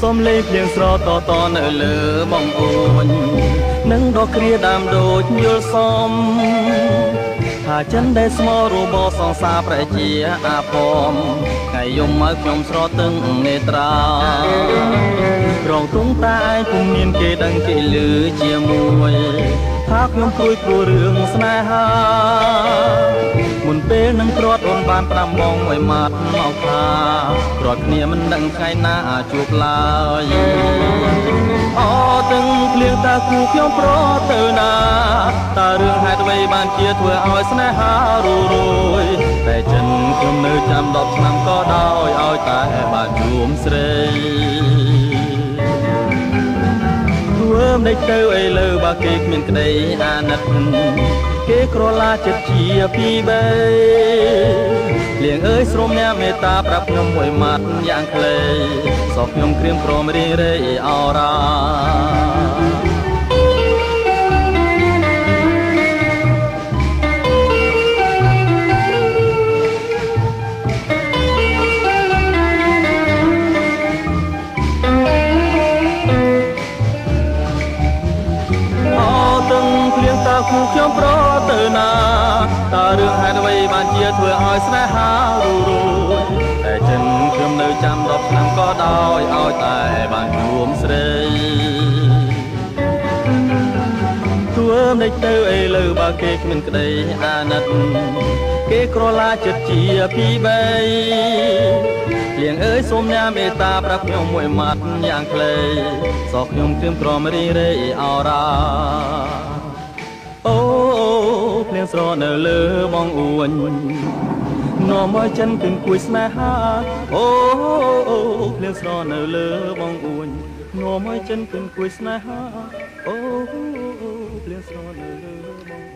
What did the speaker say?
សំលេងភ្លៀងស្រតតនៅលើបងអូននឹងដកគ្រាដើមដូចយល់សំថាចិនដែលស្មោរបសង្សារប្រជាអាផមថ្ងៃយំមកខ្ញុំស្រទឹងនេត្រារងទុំតែពុំមានគេដឹងគេលឺជាមួយថាខ្ញុំព្រួយព្រោះរឿងស្នេហាមុនពេលនឹងព្រាត់អូនបាន5ម៉ោងមួយម៉ាត់មកថាព្រាត់គ្នាមិនដឹងថ្ងៃណាជួបឡើយអូទាំងភ្លៀងតាគូខ្ញុំប្រទៅណាតើរឿងហេតុអ្វីបានជាធ្វើឲ្យស្នេហារួយតែចិនខ្ញុំនៅចាំ10ឆ្នាំក៏ដោយឲ្យតែបានជួមស្រីធ្វើមិនដេចទៅអីលើបើគេគ្មានក្តីអាណិតគេក្រឡាចិត្តជាពីបីលៀងអើយស្រមអ្នកមេត្តាប្រាប់ខ្ញុំមួយម៉ាត់យ៉ាងខ្លីសោះខ្ញុំក្រៀមក្រមរីរៃអរ៉ាគូខ្ញុំប្រទៅណាតើរឿងហេតុអ្វីបានជាធ្វើឲ្យស្នេហារួយតែចិនខ្ញុំនៅចាំ10ឆ្នាំក៏ដោយឲ្យតែបានជួមស្រីធ្វើមិនដេចទៅអីលើបើគេគ្មានក្តីអាណិតគេក្រឡាចិត្តជាពីបីលៀងអើយសូមអ្នកមេត្តាប្រាប់ខ្ញុំមួយម៉ាត់យ៉ាងខ្លីសោះខ្ញុំគ្រាមក្រមរីរៃអរ៉ាអូភ្លៀងស្រនៅលើបងអួននាំមកចិនគឹងគួយស្នេហាអូភ្លៀងស្រនៅលើបងអួននាំមកចិនគឹងគួយស្នេហាអូភ្លៀងស្រនៅលើបង